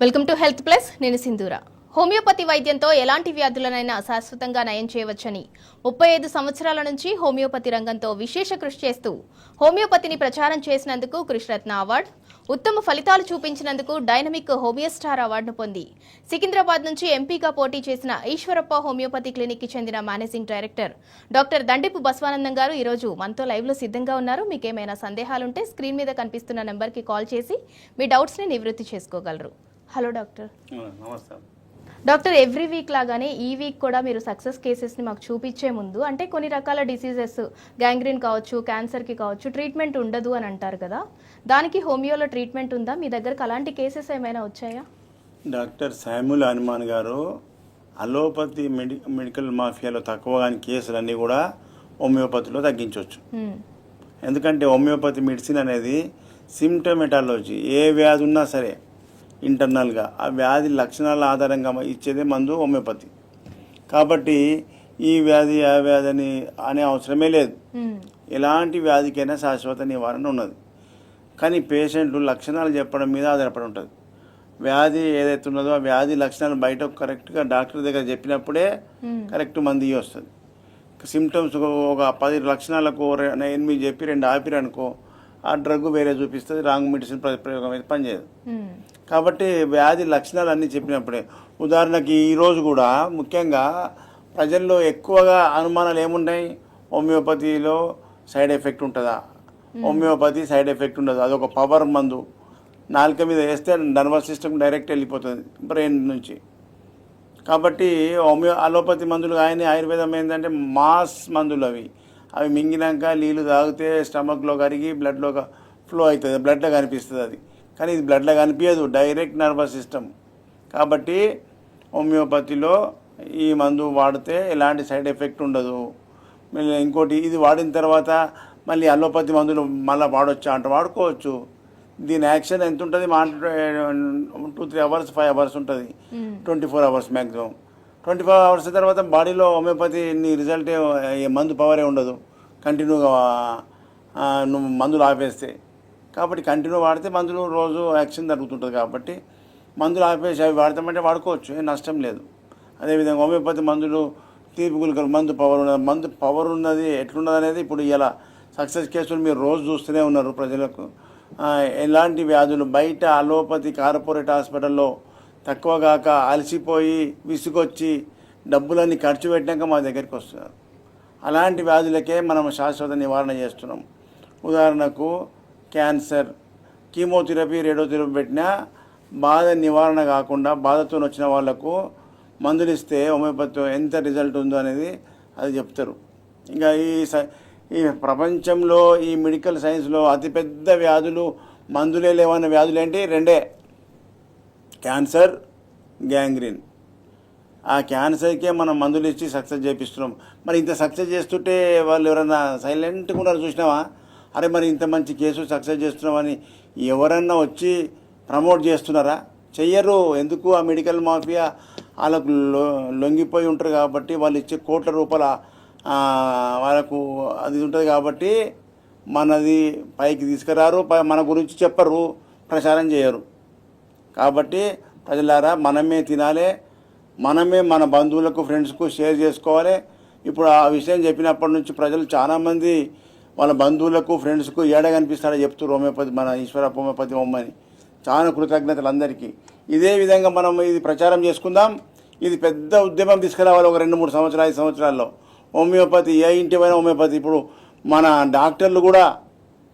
Welcome to health plus. నేను సింధూర. Homeopathy వైద్యంతో ఎలాంటి వ్యాధులనైనా శాశ్వతంగా నయం చేయవచ్చని 35 సంవత్సరాల నుంచి హోమియోపతి రంగంతో విశేష కృషి చేస్తూ హోమియోపతిని ప్రచారం చేసినందుకు కృష్ణరత్న అవార్డు, ఉత్తమ ఫలితాలు చూపించినందుకు డైనమిక్ హోమియో స్టార్ అవార్డును పొంది సికింద్రాబాద్ నుంచి ఎంపీగా పోటీ చేసిన ఈశ్వరప్ప హోమియోపతి క్లినిక్ కి చెందిన మేనేజింగ్ డైరెక్టర్ డాక్టర్ దండిపు బసవానందం గారు ఈరోజు మనతో లైవ్ లో సిద్ధంగా ఉన్నారు. మీకేమైనా సందేహాలుంటే స్క్రీన్ మీద కనిపిస్తున్న నెంబర్ కి కాల్ చేసి మీ డౌట్స్ ని నివృత్తి చేసుకోగలరు. Hello doctor. నమస్తే డాక్టర్. ఎవ్రీ వీక్ లాగానే ఈ వీక్ కూడా మీరు సక్సెస్ కేసెస్ని మాకు చూపించే ముందు, అంటే కొన్ని రకాల డిసీజెస్, గ్యాంగ్రీన్ కావచ్చు, క్యాన్సర్కి కావచ్చు, ట్రీట్మెంట్ ఉండదు అని అంటారు కదా, దానికి హోమియోలో ట్రీట్మెంట్ ఉందా? మీ దగ్గరకు అలాంటి కేసెస్ ఏమైనా వచ్చాయా? డాక్టర్ శామ్యూల్ హనుమాన్ గారు అలోపతి మెడికల్ మాఫియాలో తక్కువ కాని కేసులన్నీ కూడా హోమియోపతిలో తగ్గించవచ్చు. ఎందుకంటే హోమియోపతి మెడిసిన్ అనేది సిమ్టమెటాలజీ, ఏ వ్యాధి ఉన్నా సరే ఇంటర్నల్గా ఆ వ్యాధి లక్షణాల ఆధారంగా ఇచ్చేదే మందు హోమియోపతి. కాబట్టి ఈ వ్యాధి ఆ వ్యాధి అని అనే అవసరమే లేదు. ఎలాంటి వ్యాధికైనా శాశ్వత నివారణ ఉన్నది. కానీ పేషెంట్లు లక్షణాలు చెప్పడం మీద ఆధారపడి ఉంటుంది. వ్యాధి ఏదైతే ఉన్నదో ఆ వ్యాధి లక్షణాలు బయట కరెక్ట్గా డాక్టర్ దగ్గర చెప్పినప్పుడే కరెక్ట్ మందు వస్తుంది. సిమ్టమ్స్ ఒక 10 లక్షణాలకు 8 చెప్పి 2 ఆపిరనుకో ఆ డ్రగ్ వేరే చూపిస్తుంది, రాంగ్ మెడిసిన్ ప్రయోగం అయితే పనిచేయదు. కాబట్టి వ్యాధి లక్షణాలు అన్నీ చెప్పినప్పుడే. ఉదాహరణకి ఈరోజు కూడా ముఖ్యంగా ప్రజల్లో ఎక్కువగా అనుమానాలు ఏమున్నాయి? హోమియోపతిలో సైడ్ ఎఫెక్ట్ ఉంటుందా? హోమియోపతి సైడ్ ఎఫెక్ట్ ఉండదు, అదొక పవర్ మందు. నాలుక మీద వేస్తే నర్వస్ సిస్టమ్ డైరెక్ట్ వెళ్ళిపోతుంది బ్రెయిన్ నుంచి. కాబట్టి అలోపతి మందులు కానీ ఆయుర్వేదం ఏంటంటే మాస్ మందులు. అవి మింగినాక నీళ్ళు తాగితే స్టమక్లో కరిగి బ్లడ్లో ఫ్లో అవుతుంది, బ్లడ్లో కనిపిస్తుంది అది. కానీ ఇది బ్లడ్లో కనిపించదు, డైరెక్ట్ నర్వస్ సిస్టమ్. కాబట్టి హోమియోపతిలో ఈ మందు వాడితే ఎలాంటి సైడ్ ఎఫెక్ట్ ఉండదు. ఇంకోటి, ఇది వాడిన తర్వాత మళ్ళీ అలోపతి మందులు మళ్ళీ వాడొచ్చా అంటే వాడుకోవచ్చు. దీని యాక్షన్ ఎంత ఉంటుంది? 2-3 అవర్స్ 5 అవర్స్ ఉంటుంది, 24 అవర్స్ మ్యాక్సిమం. 24 అవర్స్ తర్వాత బాడీలో హోమియోపతి రిజల్ట్ మందు పవరే ఉండదు కంటిన్యూగా నువ్వు మందులు ఆపేస్తే. కాబట్టి కంటిన్యూ వాడితే మందులు రోజు యాక్షన్ జరుగుతుంటుంది. కాబట్టి మందులు ఆపేసి అవి వాడతామంటే వాడుకోవచ్చు, ఏం నష్టం లేదు. అదేవిధంగా హోమియోపతి మందులు తీపి గుళికలు మందు పవర్ ఉన్నది ఎట్లున్నది అనేది ఇప్పుడు ఇలా సక్సెస్ కేసులు మీరు రోజు చూస్తూనే ఉన్నారు ప్రజలకు. ఎలాంటి వ్యాధులు బయట అలోపతి కార్పొరేట్ హాస్పిటల్లో తక్కువ కాక అలసిపోయి విసుగొచ్చి డబ్బులన్నీ ఖర్చు పెట్టాక మా దగ్గరికి వస్తున్నారు. అలాంటి వ్యాధులకే మనం శాశ్వత నివారణ చేస్తున్నాం. ఉదాహరణకు క్యాన్సర్, కీమోథెరపీ, రేడియోథెరపీ పెట్టినా బాధ నివారణ కాకుండా బాధతో వచ్చిన వాళ్లకు మందులు ఇస్తే హోమియోపతితో ఎంత రిజల్ట్ ఉందో అనేది అది చెప్తారు. ఇంకా ఈ ప్రపంచంలో ఈ మెడికల్ సైన్స్లో అతిపెద్ద వ్యాధులు మందులే లేవన్న వ్యాధులు ఏంటి? 2: క్యాన్సర్, గ్యాంగ్రీన్. ఆ క్యాన్సర్కే మనం మందులు ఇచ్చి సక్సెస్ చేపిస్తున్నాం. మరి ఇంత సక్సెస్ చేస్తుంటే వాళ్ళు ఎవరన్నా సైలెంట్గా ఉన్నారు చూసినావా? అరే మరి ఇంత మంచి కేసు సక్సెస్ చేస్తున్నామని ఎవరన్నా వచ్చి ప్రమోట్ చేస్తున్నారా? చెయ్యరు. ఎందుకు? ఆ మెడికల్ మాఫియా వాళ్ళకు లొంగిపోయి ఉంటారు కాబట్టి, వాళ్ళు ఇచ్చే కోట్ల రూపాయల వాళ్ళకు అది ఉంటుంది కాబట్టి మనది పైకి తీసుకురారు, మన గురించి చెప్పరు, ప్రచారం చేయరు. కాబట్టి ప్రజలారా, మనమే తినాలి, మనమే మన బంధువులకు ఫ్రెండ్స్కు షేర్ చేసుకోవాలి. ఇప్పుడు ఆ విషయం చెప్పినప్పటి నుంచి ప్రజలు చాలామంది వాళ్ళ బంధువులకు ఫ్రెండ్స్కు ఏడ కనిపిస్తాడో చెప్తారు హోమియోపతి, మన ఈశ్వరప్ప హోమియోపతి బొమ్మని. చాలా కృతజ్ఞతలు అందరికీ. ఇదే విధంగా మనం ఇది ప్రచారం చేసుకుందాం. ఇది పెద్ద ఉద్యమం తీసుకురావాలి ఒక 2-3 సంవత్సరాలు 5 సంవత్సరాల్లో. హోమియోపతి ఏ ఇంటివైనా హోమియోపతి. ఇప్పుడు మన డాక్టర్లు కూడా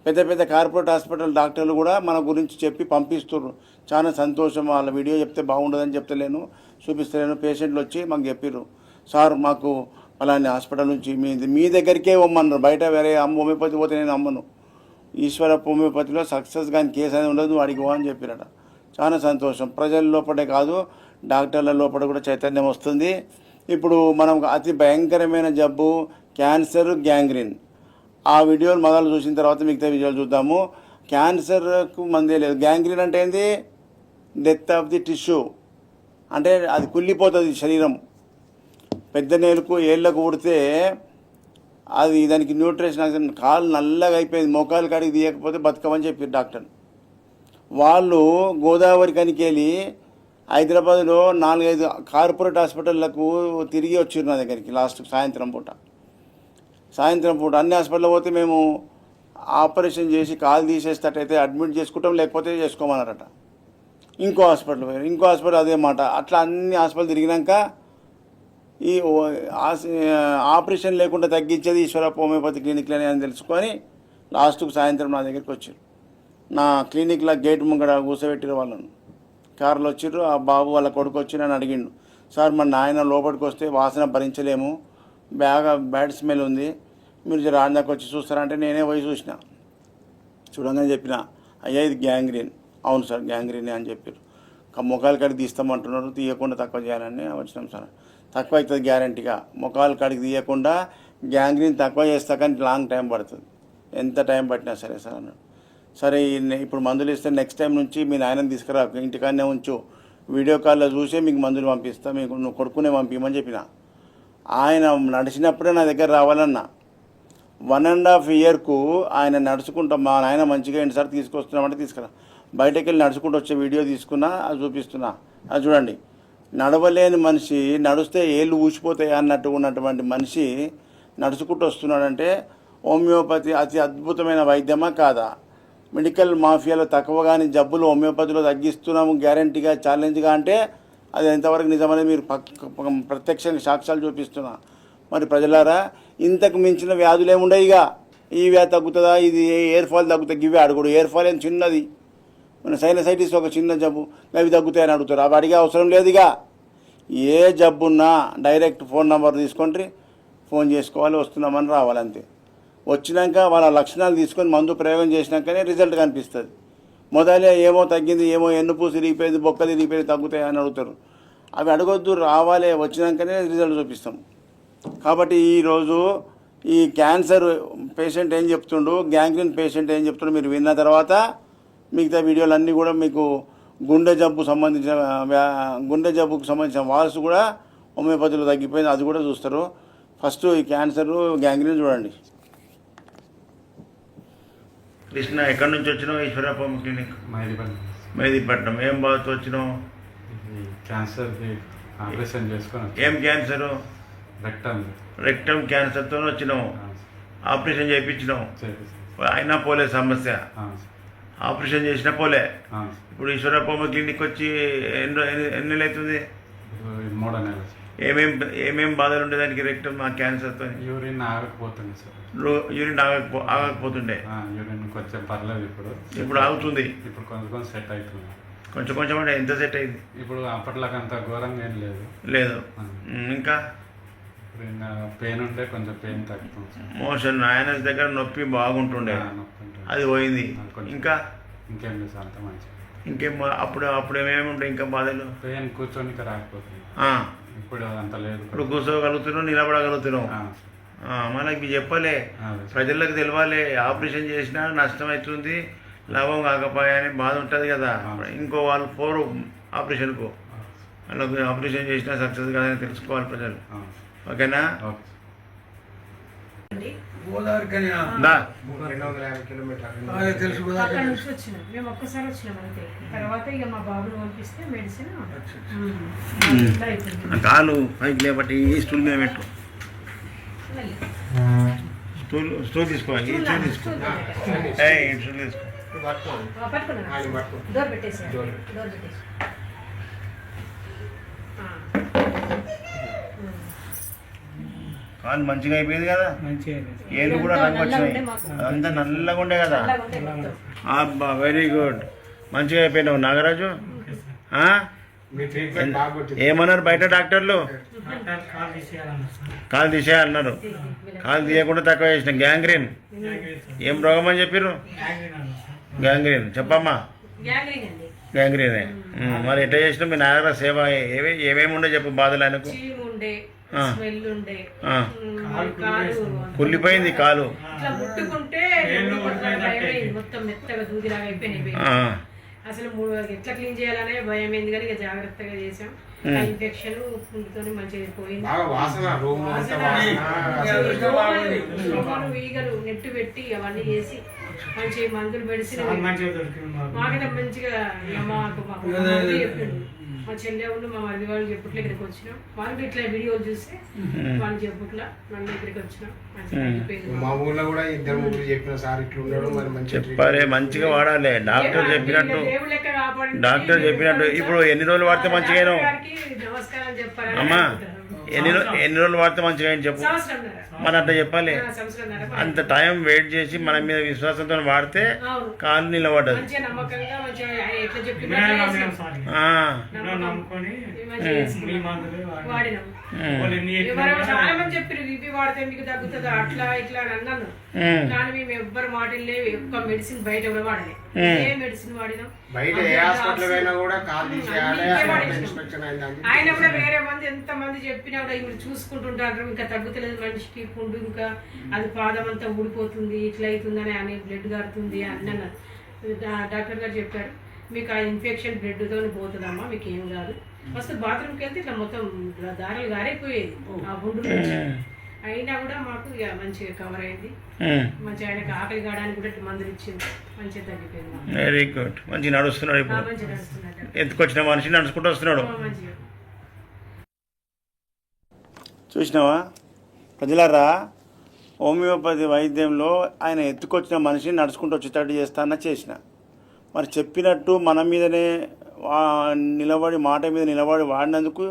పెద్ద పెద్ద కార్పొరేట్ హాస్పిటల్ డాక్టర్లు కూడా మన గురించి చెప్పి పంపిస్తున్నారు. చాలా సంతోషం. వాళ్ళ వీడియో చెప్తే బాగుండదని చెప్తలేను, చూపిస్తలేను. పేషెంట్లు వచ్చి మాకు చెప్పారు, సార్ మాకు అలాంటి హాస్పిటల్ నుంచి మీ దగ్గరికే ఇవ్వమన్నారు, బయట వేరే హోమియోపతి పోతే నేను అమ్మను. ఈశ్వరప్ప హోమియోపతిలో సక్సెస్ కానీ కేసు అనేది ఉండదు, అడిగి అని చెప్పారట. చాలా సంతోషం. ప్రజల లోపలే కాదు, డాక్టర్ల లోపల కూడా చైతన్యం వస్తుంది. ఇప్పుడు మనం అతి భయంకరమైన జబ్బు క్యాన్సర్, గ్యాంగ్రీన్. ఆ వీడియోలు మొదలు చూసిన తర్వాత మిగతా వీడియోలు చూద్దాము. క్యాన్సర్కు మందే లేదు. గ్యాంగ్రీన్ అంటే ఏంది? డెత్ ఆఫ్ ది టిష్యూ, అంటే అది కుళ్ళిపోతుంది శరీరం. పెద్ద నేలకు ఏళ్ళకు ఉడితే అది దానికి న్యూట్రిషన్, కాలు నల్లగా అయిపోయింది, మోకాలు కాడికి తీయకపోతే బతకమని చెప్పారు డాక్టర్. వాళ్ళు గోదావరి కనికెళ్ళి హైదరాబాద్లో 4-5 కార్పొరేట్ హాస్పిటళ్లకు తిరిగి వచ్చారు నా దగ్గరికి లాస్ట్ సాయంత్రం పూట అన్ని హాస్పిటల్లో పోతే మేము ఆపరేషన్ చేసి కాలు తీసేసేటట్టయితే అడ్మిట్ చేసుకుంటాం, లేకపోతే చేసుకోమన్నారట. ఇంకో హాస్పిటల్ అదే మాట. అట్లా అన్ని హాస్పిటల్ తిరిగినాక ఈ ఆపరేషన్ లేకుండా తగ్గించేది ఈశ్వరప్ప హోమియోపతి క్లినిక్లని అని తెలుసుకొని లాస్ట్కు సాయంత్రం నా దగ్గరికి వచ్చారు. నా క్లినిక్లో గేట్ ముంగడ కూర్చోబెట్టిన వాళ్ళను కార్లో వచ్చిర్రు. ఆ బాబు వాళ్ళ కొడుకు వచ్చి నన్ను అడిగిండు, సార్ మన నాయన లోపలికి వస్తే వాసన భరించలేము, బ్యాడ్ స్మెల్ ఉంది, మీరు జర ఆడదాకా వచ్చి చూస్తారంటే నేనే పోయి చూడంగానే చెప్పిన, అయ్యా ఇది గ్యాంగ్రీన్. అవును సార్ గ్యాంగ్రీనే అని చెప్పారు. ముఖాల కాడికి తీస్తామంటున్నారు, తీయకుండా తక్కువ చేయాలని వచ్చినాం సార్. తక్కువ అవుతుంది గ్యారంటీగా, ముఖాల కాడికి తీయకుండా గ్యాంగ్రీన్ తక్కువ చేస్తా కానీ లాంగ్ టైం పడుతుంది, ఎంత టైం పట్టినా సరే సార్ అన్నాడు. సరే ఇప్పుడు మందులు ఇస్తే నెక్స్ట్ టైం నుంచి మీ నాయనని తీసుకురా, ఇంటికాడనే ఉంచు, వీడియో కాల్లో చూసే మీకు మందులు పంపిస్తా, మీకు నువ్వు కొడుకునే పంపించమని చెప్పిన. ఆయన నడిచినప్పుడే నా దగ్గర రావాలన్నా. 1.5 ఇయర్కు ఆయన నడుచుకుంటాం, మా నాయన మంచిగా ఎన్నిసార్లు తీసుకొస్తున్నామంటే తీసుకురా, బయటకు వెళ్ళి నడుచుకుంటూ వచ్చే వీడియో తీసుకున్నా, అది చూపిస్తున్నా, అది చూడండి. నడవలేని మనిషి నడుస్తే ఏళ్ళు ఊసిపోతాయి అన్నట్టు ఉన్నటువంటి మనిషి నడుచుకుంటూ వస్తున్నాడంటే హోమియోపతి అతి అద్భుతమైన వైద్యమా కాదా? మెడికల్ మాఫియాలో తక్కువగాని జబ్బులు హోమియోపతిలో తగ్గిస్తున్నాము గ్యారంటీగా, ఛాలెంజ్గా అంటే అది ఎంతవరకు నిజమనేది మీరు ప్రత్యక్షంగా సాక్ష్యాలు చూపిస్తున్నా. మరి ప్రజలారా, ఇంతకు మించిన వ్యాధులు ఏముండవు. ఇక ఈ వ్యాధి తగ్గుతుందా, ఇది ఎయిర్ ఫాల్ తగ్గుతుంది, ఇవి అడుగుడు. ఎయిర్ ఫాల్ ఏం చిన్నది, మన సైనసైటిస్ ఒక చిన్న జబ్బు, అవి తగ్గుతాయని అడుగుతారు. అవి అడిగే అవసరం లేదు. ఇక ఏ జబ్బున్నా డైరెక్ట్ ఫోన్ నెంబర్ తీసుకొని ఫోన్ చేసుకోవాలి, వస్తున్నామని రావాలంతే. వచ్చినాక వాళ్ళ లక్షణాలు తీసుకొని మందు ప్రయోగం చేసినాకనే రిజల్ట్ కనిపిస్తుంది. మొదలే ఏమో తగ్గింది, ఏమో ఎన్నుపూసి ఇరిగిపోయింది, బొక్కలు ఇరిగిపోయింది, తగ్గుతాయి అని అడుగుతారు. అవి అడగొద్దు, రావాలి, వచ్చినాకనే రిజల్ట్ చూపిస్తాం. కాబట్టి ఈరోజు ఈ క్యాన్సర్ పేషెంట్ ఏం చెప్తుండు, గ్యాంగ్రీన్ పేషెంట్ ఏం చెప్తుండో మీరు విన్న తర్వాత మిగతా వీడియోలన్నీ కూడా మీకు గుండె జబ్బుకు సంబంధించిన వాల్స్ కూడా హోమియోపతిలో తగ్గిపోయింది, అది కూడా చూస్తారు. ఫస్ట్ ఈ క్యాన్సర్ గ్యాంగ్రీన్ చూడండి. కృష్ణ, ఎక్కడి నుంచి వచ్చినావు? ఈశ్వరప్ప క్లినిక్, మెహదీపట్నం. ఏం బాధతో వచ్చినావు? క్యాన్సర్కి ఆపరేషన్ చేసుకొని. ఏం క్యాన్సరు? రెక్టమ్ క్యాన్సర్తో వచ్చినావు, ఆపరేషన్ చేయించినావు, అయినా పోలే సమస్య. ఆపరేషన్ చేసినా పోలే. ఇప్పుడు ఈశ్వరప్ప క్లినిక్ వచ్చి ఎన్ని నెలలు అవుతుంది? 3 నెలలు. ఏమేం బాధలు ఉండే దానికి రెక్టమ్ క్యాన్సర్తో? యూరిన్ ఆగకపోతుంది సార్. యూరిన్ ఆగకపోతుండే. యూరిన్ కొంచెం పర్లేదు, ఇప్పుడు ఆగుతుంది. ఇప్పుడు కొంచెం సెట్ అవుతుంది. కొంచెం అంటే ఎంత సెట్ అయింది? ఇప్పుడు అప్పట్లాగా అంత ఘోరంగా ఏం లేదు. ఇంకా పెయిన్ ఉంటే కొంచెం పెయిన్ తగ్గుతుంది. మోషన్ ఆయన దగ్గర నొప్పి బాగుంటుండే, అది పోయింది. ఇంకా ఇంకేం లేదు సార్, అంత మంచిగా. ఇంకేం అప్పుడు ఏమేమి ఉంటాయి ఇంకా బాధలు? పెయిన్ కూర్చొని రాకపోతుంది, ఇప్పుడు అంత లేదు. ఇప్పుడు కూర్చోగలుగుతున్నావు, నిలబడగలుగుతున్నావు. మనకి చెప్పలే, ప్రజలకు తెలవాలి. ఆపరేషన్ చేసినా నష్టం అవుతుంది, లాభం కాకపోయాని బాధ ఉంటుంది కదా. ఇంకో వాళ్ళు 4 ఆపరేషన్కు, వాళ్ళకి ఆపరేషన్ చేసినా సక్సెస్ కాదని తెలుసుకోవాలి ప్రజలు. ఓకేనా? గోదావరి మేము ఒక్కసారి వచ్చినాం అంతే. తర్వాత ఇక మా బాబుని పంపిస్తే మెడిసిన్ కాలు పైకి లేబట్టి ఈ స్టూల్ మీద పెట్టు. స్టూల్ తీసుకోవాలి, ఈ స్టూల్ తీసుకో, ఈ స్టూల్ తీసుకో. డోర్ పెట్టేసి కాలు మంచిగా అయిపోయింది కదా, ఏళ్ళు కూడా రంగు వచ్చినాయి, అంతా నల్లగా ఉండే కదా. అబ్బా, వెరీ గుడ్, మంచిగా అయిపోయినావు నాగరాజు. ఏమన్నారు బయట డాక్టర్లు? కాలు తీసేయాలన్నారు. కాలు తీయకుండా తక్కువ చేసిన గ్యాంగ్రీన్. ఏం రోగం అని చెప్పారు? గ్యాంగ్రీన్. చెప్పమ్మా. గ్యాంగ్రీనే. మరి ఎట్లా చేసినా మీ నాగరాజు సేవ ఏమేమి ఉండే చెప్పు బాధలు ఆయనకు? కుళ్ళిపోయింది కాలు, మొత్తం మెత్తగా దూదిలాగా అయిపోయినాయి. అసలు ఎట్లా క్లీన్ చేయాలనే భయం అయింది, కానీ ఇక జాగ్రత్తగా చేసాం. ఇన్ఫెక్షన్ పుండుతో మంచిగా పోయింది. ఈగలు నెట్టు పెట్టి అవన్నీ చేసి మంచి మందులు పెడిసి మాకైతే మంచిగా చెప్పిండు. మా చెల్లె ఉండి మా మరిది వాళ్ళు చెప్పుట్ల ఇక్కడికి వచ్చినాం. వాళ్ళు ఇట్లా వీడియోలు చూస్తే వాళ్ళు చెప్పుట్ల నన్ను ఇక్కడికి వచ్చినాం. మా ఊర్లో కూడా 2-3 చెప్పిన సార్ ఇట్లా ఉన్నాడు మరి మంచిగా చెప్పాలి, మంచిగా వాడాలి. డాక్టర్ చెప్పినట్టు ఇప్పుడు ఎన్ని రోజులు వాడితే మంచిగా నమస్కారం చెప్పాలి అమ్మా, ఎన్ని రోజులు వాడితే మంచిగా చెప్పు. మన అట్లా చెప్పాలి. అంత టైం వెయిట్ చేసి మన మీద విశ్వాసంతో వాడితే కాలు నిలబడ్డది. చాలా మంది చెప్పారు బీపీ వాడితే మీకు తగ్గుతుందా అట్లా ఇట్లా అని అన్నాను. కానీ మేము ఎవ్వరు మాటలు లేవు. ఎక్కువ మెడిసిన్ బయట కూడా వాడలే. ఏ మెడిసిన్ వాడినాం ఆయన కూడా వేరే మంది ఎంత మంది చెప్పినా కూడా ఇప్పుడు చూసుకుంటుంటారు. ఇంకా తగ్గుతలేదు మనిషికి పుండు, ఇంకా అది పాదం అంతా ఊడిపోతుంది, ఇట్లా అవుతుందని అని బ్లడ్ కారుతుంది అని అన్నారు. డాక్టర్ గారు చెప్పారు మీకు ఆ ఇన్ఫెక్షన్ బ్లడ్తో పోతుందమ్మా, మీకు ఏం కాదు. ఫస్ట్ బాత్రూమ్కి వెళ్తే ఇట్లా మొత్తం దారాలు గారైపోయేది ఆ గుండు నుంచి. అయినా కూడా మాకు ఇక మంచిగా కవర్ అయింది. మంచిగా ఆయనకు ఆకలి కావడానికి కూడా మందులు ఇచ్చింది, మంచిగా తగ్గిపోయింది. Very good. మంచిగా నడుస్తున్నాడు. ఇప్పుడు మంచిగా నడుస్తున్నాడు. ఎత్తుకొచ్చిన మనిషి నడుచుకుంటూ వస్తున్నాడు. మంచిగా చూసినావా ప్రజలారా, హోమియోపతి వైద్యంలో ఆయన ఎత్తుకొచ్చిన మనిషిని నడుచుకుంటూ వచ్చేటట్టు చేస్తానని చేసిన. మరి చెప్పినట్టు మన మీదనే నిలబడి మాట మీద నిలబడి వాడినందుకు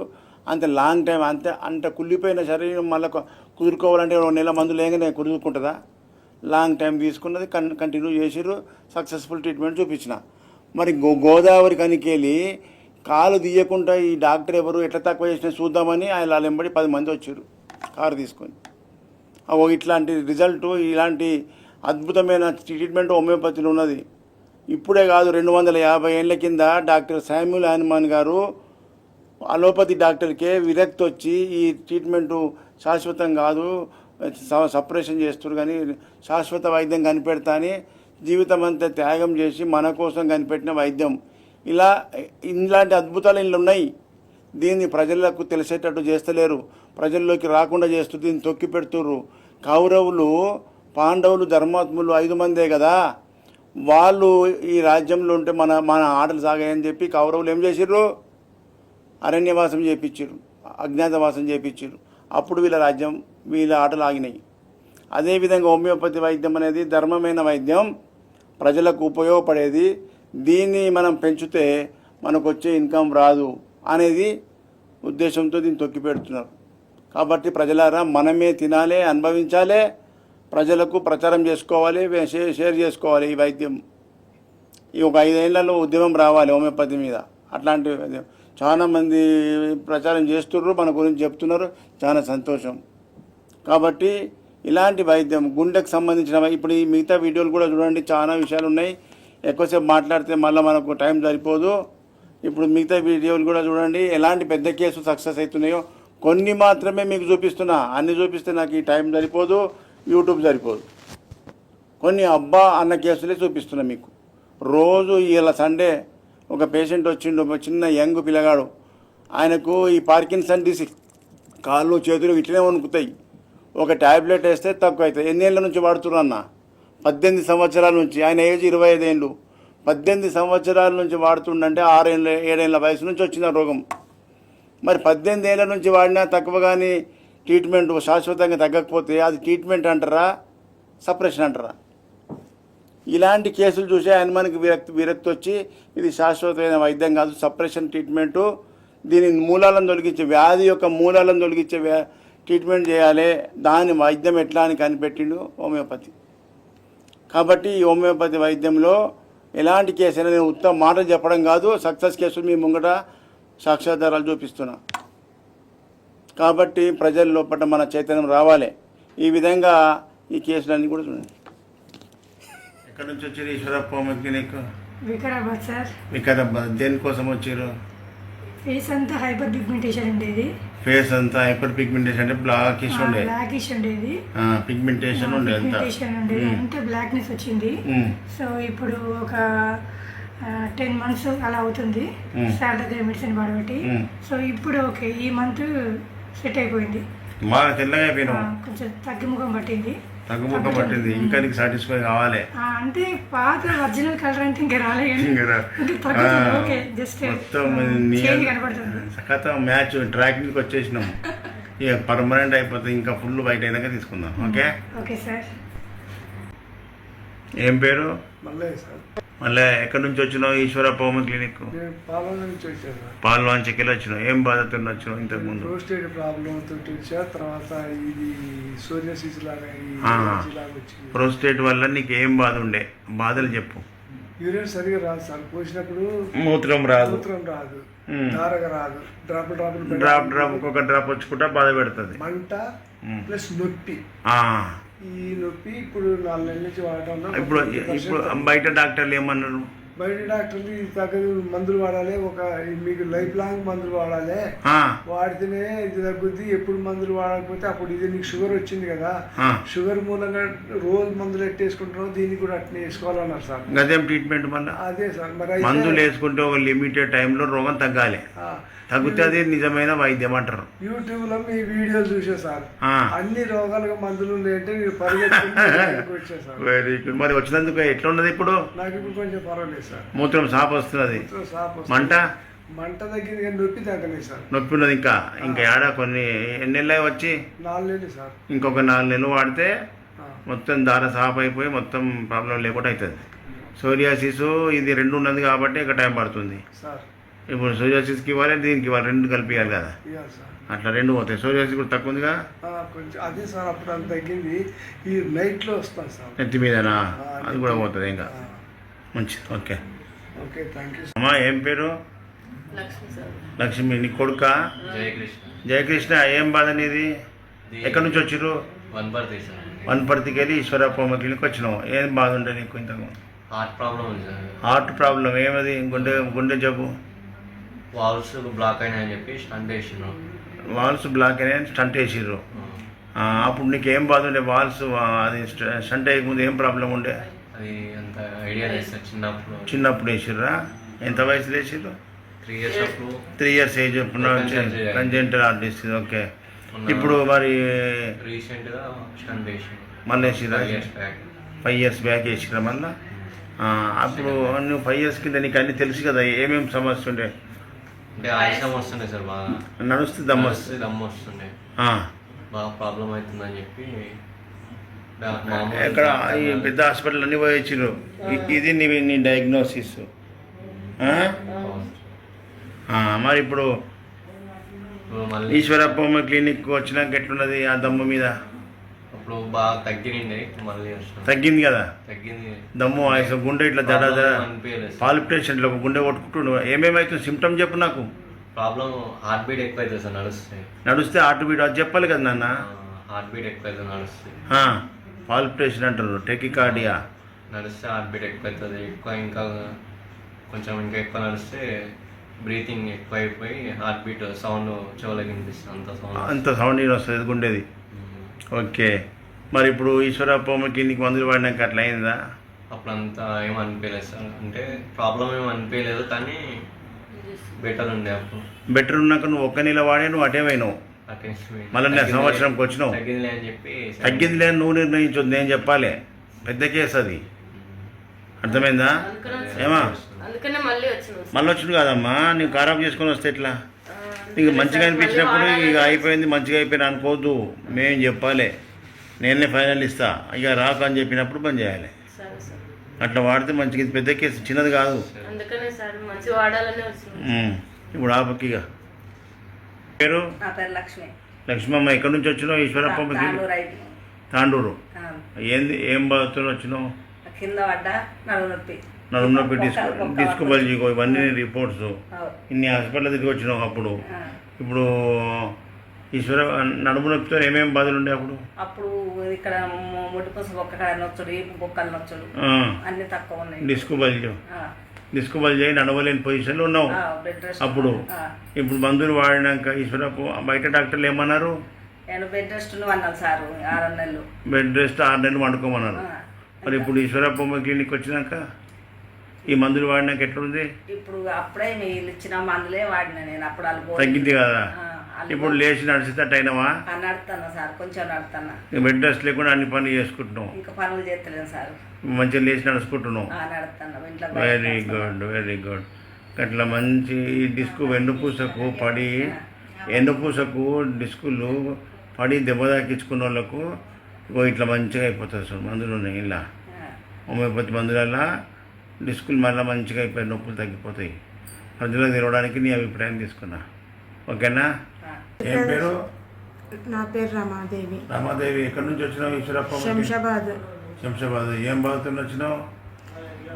అంత లాంగ్ టైం అంత కుళ్ళిపోయిన శరీరం మళ్ళీ కుదురుకోవాలంటే 2 నెలల మందులు లేకనే కుదురుకుంటుందా? లాంగ్ టైం తీసుకున్నది, కంటిన్యూ చేసిర్రు, సక్సెస్ఫుల్ ట్రీట్మెంట్ చూపించిన. మరి గోదావరి కనికెళ్ళి కాలు తీయకుండా ఈ డాక్టర్ ఎవరు ఎట్లా తక్కువ చేసినా చూద్దామని ఆయన వెంబడి 10 మంది వచ్చారు కారు తీసుకొని. ఇట్లాంటి రిజల్ట్, ఇలాంటి అద్భుతమైన ట్రీట్మెంట్ హోమియోపతిలో ఉన్నది. ఇప్పుడే కాదు, 250 ఏళ్ళ కింద డాక్టర్ శామ్యూల్ హనుమాన్ గారు అలోపతి డాక్టర్కే విరక్తి వచ్చి ఈ ట్రీట్మెంటు శాశ్వతం కాదు, సపరేషన్ చేస్తారు కానీ శాశ్వత వైద్యం కనిపెడతా అని జీవితం అంతా త్యాగం చేసి మన కోసం కనిపెట్టిన వైద్యం. ఇలాంటి అద్భుతాలు ఇళ్ళు ఉన్నాయి. దీన్ని ప్రజలకు తెలిసేటట్టు చేస్తలేరు, ప్రజల్లోకి రాకుండా చేస్తూ దీన్ని తొక్కి పెడుతుర్రు. కౌరవులు, పాండవులు, ధర్మాత్ములు 5 మందే కదా. వాళ్ళు ఈ రాజ్యంలో ఉంటే మన ఆటలు సాగాయని చెప్పి కౌరవులు ఏం చేసిర్రు? అరణ్యవాసం చేయించారు, అజ్ఞాతవాసం చేయించారు. అప్పుడు వీళ్ళ రాజ్యం, వీళ్ళ ఆటలు ఆగినాయి. అదేవిధంగా హోమియోపతి వైద్యం అనేది ధర్మమైన వైద్యం, ప్రజలకు ఉపయోగపడేది. దీన్ని మనం పెంచితే మనకు వచ్చే ఇన్కమ్ రాదు అనేది ఉద్దేశంతో దీన్ని తొక్కి పెడుతున్నారు. కాబట్టి ప్రజలారా, మనమే తినాలి, అనుభవించాలి, ప్రజలకు ప్రచారం చేసుకోవాలి, షేర్ చేసుకోవాలి. ఈ వైద్యం ఒక 5 ఏళ్లలో ఉద్యమం రావాలి హోమియోపతి మీద. అట్లాంటి చాలామంది ప్రచారం చేస్తున్నారు, మన గురించి చెప్తున్నారు, చాలా సంతోషం. కాబట్టి ఇలాంటి వైద్యం గుండెకు సంబంధించిన ఇప్పుడు ఈ మిగతా వీడియోలు కూడా చూడండి, చాలా విషయాలు ఉన్నాయి. ఎక్కువసేపు మాట్లాడితే మళ్ళీ మనకు టైం సరిపోదు. ఇప్పుడు మిగతా వీడియోలు కూడా చూడండి, ఎలాంటి పెద్ద కేసులు సక్సెస్ అవుతున్నాయో. కొన్ని మాత్రమే మీకు చూపిస్తున్నా, అన్ని చూపిస్తే నాకు ఈ టైం సరిపోదు, యూట్యూబ్ సరిపోదు. కొన్ని అబ్బా అన్న కేసులే చూపిస్తున్నా మీకు. రోజు ఇలా సండే ఒక పేషెంట్ వచ్చిండు, ఒక చిన్న యంగ్ పిల్లగాడు. ఆయనకు ఈ పార్కిన్సన్ డిసీజ్, కాళ్ళు చేతులు ఇట్లనే వణుకుతాయి. ఒక ట్యాబ్లెట్ వేస్తే తక్కువ అవుతుంది. ఎన్ని ఏళ్ళ నుంచి వాడుతున్నా? 18 సంవత్సరాల నుంచి. ఆయన ఏజ్ 25 ఏళ్ళు. 18 సంవత్సరాల నుంచి వాడుతుండంటే 6-7 ఏళ్ళ వయసు నుంచి వచ్చిన రోగం. మరి 18 ఏళ్ళ నుంచి వాడినా తక్కువ కానీ ట్రీట్మెంట్ శాశ్వతంగా తగ్గకపోతే అది ట్రీట్మెంట్ అంటారా, సపరేషన్ అంటారా? ఇలాంటి కేసులు చూసి ఆయన మనకి విరక్తి వచ్చి ఇది శాశ్వతమైన వైద్యం కాదు, సపరేషన్ ట్రీట్మెంటు. దీని మూలాలను తొలగించే, వ్యాధి యొక్క మూలాలను తొలగించే ట్రీట్మెంట్ చేయాలి. దాని వైద్యం ఎట్లా అని కనిపెట్టిండు హోమియోపతి. కాబట్టి ఈ హోమియోపతి వైద్యంలో ఎలాంటి కేసు అయినా నేను ఉత్తమ మాటలు చెప్పడం కాదు, సక్సెస్ కేసులు మీ ముంగట సాక్ష్యాధారాలు చూపిస్తున్నా. కాబట్టి ప్రజల లోపల మన చైతన్యం రావాలి. ఈ విధంగా ఈ కేసులన్నీ కూడా చూడండి. ఎక్కడి నుంచి వచ్చారు Eeshwarappa homeo clinic? Vikarabad sir. Vikarabad. దేనికోసం వచ్చారు? ఫేస్ అంతా హైపర్ పిగ్మెంటేషన్ ఉండేది. ఫేస్ అంతా హైపర్ పిగ్మెంటేషన్ అంటే బ్లాకిష్ ఉండేది. బ్లాకిష్ ఉండేది, పిగ్మెంటేషన్ ఉండేది, అంతా బ్లాక్నెస్ వచ్చింది. సో ఇప్పుడు ఒక 10 months అలా అవుతుంది సార్ దగ్గర మెడిసిన్ వాడబట్టి. సో ఇప్పుడు ఓకే, ఈ మంత్ సెట్ అయిపోయింది, బాగా తెల్లగా అయిపోయినా, కొంచెం తగ్గిముఖం పట్టింది. తగ్గుముఖం పట్టింది, ఇంకా నీకు సాటిస్ఫై కావాలి. అంటే పాత ఒరిజినల్ కలర్ అంటే ఇంకా రాలే కానీ ఇంకా ఇంకా తగ్గుతుంది. ఓకే జస్ట్ మొత్తం చేంజ్ కనబడుతుంది. కథ మ్యాచ్ ట్రాకింగ్కి వచ్చేసినాము. ఇక పర్మనెంట్ అయిపోతుంది, ఇంకా ఫుల్ బయట అయినాక తీసుకుందాం. Okay okay sir. ఏం పేరు? మల్లయ్య సార్. మళ్ళీ ఎక్కడి నుంచి వచ్చినావు? ఈశ్వరప్ప హోమియో క్లినిక్ నేను పాలన నుంచి వచ్చాను సార్. పాల్వాంచికి వెళ్ళి వచ్చినావు. ఏం బాధతో వచ్చినావు ఇంతకుముందు? ప్రోస్టేట్ ప్రాబ్లం తోటి వచ్చా, తర్వాత ఇది సోరియాసిస్ లాగా ఈ ఆ. allergy లాగా వచ్చింది. ప్రోస్టేట్ వల్ల నీకు ఏం బాధ ఉండే? బాధలు చెప్పు. యూరిన్ సరిగా రాదు సార్, పోసినప్పుడు మూత్రం రాదు, మూత్రం రాదు, ఉమ్. దారగా రాదు, డ్రాప్ డ్రాప్ ఒక్కొక్క డ్రాప్ వచ్చుకుంటా బాధ పెడుతుంది. మంట ఉమ్. ప్లస్ నొప్పి. ఆ. ఈ నొప్పి ఇప్పుడు 4 నెలల నుంచి వాడటం వల్ల ఇప్పుడు 50% ఇప్పుడు బయట డాక్టర్లు ఏమన్నారు? బయట డాక్టర్లు ఇది తగ్గదు, మందులు వాడాలి, మీకు లైఫ్ లాంగ్ మందులు వాడాలి, ఆ, వాడితేనే ఇది తగ్గుద్ది. ఎప్పుడు మందులు వాడకపోతే అప్పుడు ఇది నీకు షుగర్ వచ్చింది కదా, ఆ. షుగర్ మూలంగా రోజు మందులు ఎట్టేసుకుంటున్నావు, దీన్ని కూడా అట్నే వేసుకోవాలన్నారు సార్. గదేం ట్రీట్మెంట్ మళ్ళీ? అదే సార్. మరి అయితే మందులు వేసుకుంటే ఒక లిమిటెడ్ టైంలో రోగం తగ్గాలి. ఆ, తగ్గితే అది నిజమైన వైద్యం అంటారు. యూట్యూబ్ లో మీ వీడియోలు చూసా సార్. ఆ. అన్ని రోగాలకు మందులు ఉన్నాయంటే మీరు పరిగెత్తుకుంటూ వచ్చా సార్. Very good. మరి వచ్చినందుకు ఎట్లా ఉన్నది ఇప్పుడు? నాకు ఇప్పుడు కొంచెం పర్వాలేదు సార్. మూత్రం సాపు వస్తున్నది, మొత్తం సాప్ వస్తుంది. మంట మంట తగ్గింది కానీ నొప్పి తగ్గలేదు సార్. నొప్పి ఉన్నది. ఇంకా ఏడా కొన్ని ఎన్ని నెలలు వచ్చి 4 నెలలు సార్. ఇంకొక 4 నెలలు వాడితే ఆ, మొత్తం దార సాపు అయిపోయి మొత్తం ప్రాబ్లం లేకుండా అవుతుంది. సోరియాసిస్ ఇది 2 ఉన్నది కాబట్టి ఇక టైం పడుతుంది. సార్ ఇప్పుడు సోరియాసిస్కి ఇవ్వాలి, దీనికి ఇవ్వాలి, 2 కలిపియాలి కదా, ఇవ్వాలి సార్. అట్లా 2 పోతాయి. సోరియాసిస్ కూడా తక్కువ ఉందిగా, కొంచెం అదే సార్. అప్పుడు అంత తగ్గింది, ఈ నైట్లో వస్తాను సార్. నెత్తి మీదనా? అది కూడా పోతుంది ఇంకా. మంచిది. Okay okay, thank you. అమ్మా ఏం పేరు? లక్ష్మి. నీ కొడుక? జయకృష్ణ. జయకృష్ణ. ఏం బాధ నీది? ఎక్కడి నుంచి వచ్చిర్రు? వనపర్తి సార్. వనపర్తికి వెళ్ళి ఈశ్వరప్ప హోమియో క్లినిక్ వచ్చినావు. ఏం బాధ ఉండే నీకు ఇంతకు? హార్ట్ ప్రాబ్లం ఉంది సార్. Heart problem. ఏమది? గుండె జబ్బు. వాల్స్ బ్లాక్ అయినాయని చెప్పి స్టంట్ వేసినాం. వాల్స్ బ్లాక్ అయినా స్టంట్ వేసిర్రు. అప్పుడు నీకు ఏం బాధ ఉండే? వాల్స్ అది స్టంట్ వేయకముందు ఏం ప్రాబ్లం ఉండే? అది అంత ఐడియా లేదు సార్. చిన్నప్పుడు వేసిర్రా? ఎంత వయసులో వేసిర్రు? 3 years అప్పుడు. 3 years age congenital heart disease. Okay. ఇప్పుడు మరి రీసెంట్గా స్టంట్ వేసినాం. మళ్ళీ వేసిర్రా? 5 years back. 5 years బ్యాక్ వేసిర్రా మళ్ళీ? అప్పుడు నువ్వు 5 years కింద నీకు అన్నీ తెలుసు కదా, ఏమేమి సమస్య ఉండే? అంటే ఆయాసం వస్తుండే సార్, బాగా నడుస్తుంది, దమ్ము దమ్ము వస్తుండే, ఆ. బాగా ప్రాబ్లం అవుతుందని చెప్పి ఎక్కడ ఈ పెద్ద హాస్పిటల్ అన్నీ పోయి వచ్చిర్రు. ఇది నీ డయాగ్నోసిస్. మరి ఇప్పుడు మళ్ళీ ఈశ్వరప్ప హోమియో క్లినిక్ వచ్చినాక ఎట్లున్నది ఆ దమ్ము మీద? అప్పుడు బాగా తగ్గింది, మళ్ళీ వచ్చినాం. తగ్గింది కదా తగ్గింది. దమ్ము, ఆయాసం, గుండె ఇట్లా జడ అనిపించలేదు సార్. పాలిపిటేషన్ ఇట్లా ఒక గుండె కొట్టుకుంటుండు. ఏమేమైతుంది సిమ్టమ్ చెప్పు నాకు. ప్రాబ్లం హార్ట్ బీట్ ఎక్కువ అవుతుంది సార్ నడిస్తే హార్ట్ బీట్ అది చెప్పాలి కదా నాన్న. హార్ట్ బీట్ ఎక్కువ అవుతుంది నడుస్తుంది. పాలిపిటేషన్ అంటారు, టెకికార్డియా. నడిస్తే హార్ట్ బీట్ ఎక్కువ అవుతుంది. ఇంకా ఎక్కువ నడిస్తే బ్రీతింగ్ ఎక్కువ అయిపోయి హార్ట్ బీట్ సౌండ్ చెవులకి వినిపిస్తుంది. అంత సౌండ్ వస్తుంది గుండెది. ఓకే. మరి ఇప్పుడు ఈశ్వరప్ప హోమియో క్లినిక్ మందులు వాడినాక అట్లా అయిందా? అప్పుడు అంతా ఏం అనిపించలేదు సార్. అంటే ప్రాబ్లం ఏం అనిపించలేదు, కానీ బెటర్ ఉండే అప్పుడు. బెటర్ ఉన్నాక నువ్వు ఒక్క నెల వాడే నువ్వు అటే పోయినావు. మళ్ళీ నేను సంవత్సరంకి వచ్చినావు. తగ్గిందిలే అని చెప్పి. తగ్గింది లేని నువ్వు నిర్ణయించొద్దు, నేను చెప్పాలి. పెద్ద కేసు అది, అర్థమైందా? ఏమా మళ్ళీ వచ్చింది కాదమ్మా, నీకు ఖరాబ్ చేసుకొని వస్తే ఎట్లా? నీకు మంచిగా అనిపించినప్పుడు ఇక అయిపోయింది, మంచిగా అయిపోయినా అనుకోవద్దు. మేము చెప్పాలి, నేనే ఫైనల్ ఇస్తా, ఇక రాకు అని చెప్పినప్పుడు పని చేయాలి. అట్లా వాడితే మంచిగా. ఇది పెద్ద కేసు, చిన్నది కాదు. ఇప్పుడు ఆపక్కిగా పేరు? లక్ష్మి. లక్ష్మమ్మ. ఎక్కడి నుంచి వచ్చినావు? ఈశ్వరప్ప తాండూరు. ఏంది ఏం బాధతో వచ్చినావు? కింద పడ్డ నడుము నొప్పి, డిస్క్ బల్జీ, ఇవన్నీ రిపోర్ట్స్. ఇన్ని హాస్పిటల్ తిరిగి వచ్చినావు అప్పుడు. ఇప్పుడు ఈశ్వర నడుము నొప్పితో ఏమేమి బాధలు ఉండే అప్పుడు? అప్పుడు ఇక్కడ ముట్టుకోసం ఒక్క నొచ్చుడు, బొక్కలు నొచ్చుడు అన్ని తక్కువ ఉన్నాయి. డిస్క్ బల్జీ అయి నడవలేని పొజిషన్లో ఉన్నావు అప్పుడు. ఇప్పుడు మందులు వాడినాక ఈశ్వరప్ప బయట డాక్టర్లు ఏమన్నారు? నేను బెడ్ రెస్ట్ అన్నాను సార్. 6 నెలలు బెడ్ రెస్ట్, 6 నెలలు వండుకోమన్నారు. మరి ఇప్పుడు ఈశ్వరప్ప హోమియో క్లినిక్ వచ్చినాక ఈ మందులు వాడినాక ఎట్లుంది? ఇప్పుడు అప్పుడే మీరు ఇచ్చిన మందులే వాడినా నేను. అప్పుడు తగ్గింది కదా? ఇప్పుడు లేచి నడిచేటట్టు అయినావా? నడుతున్నా సార్, కొంచెం నడుతున్నా. బెడ్ రెస్ట్ లేకుండా అన్ని పనులు చేసుకుంటున్నావు, ఇంకా పనులు చేస్తలేను సార్. మంచిగా లేచి నడుచుకుంటున్నావు. నడుతున్నా ఇంట్లో. Very good, very good. అట్లా మంచి డిస్కు వెన్నుపూసకు పడి డిస్కులు పడి దెబ్బ తాకించుకున్న వాళ్ళకు ఇట్లా మంచిగా అయిపోతుంది సార్. మందులు ఉన్నాయి ఇలా హోమియోపతి మందులల్లా డిస్కులు మళ్ళీ మంచిగా అయిపోయి నొప్పులు తగ్గిపోతాయి. ప్రజలకు తెలవడానికి నీ అభిప్రాయం తీసుకున్నా. ఓకేనా? ఏం పేరు? నా పేరు రమాదేవి. రమాదేవి, ఎక్కడి నుంచి వచ్చినావు? ఈశ్వరప్ప. శంషాబాద్. ఏం బాధతో వచ్చినావు?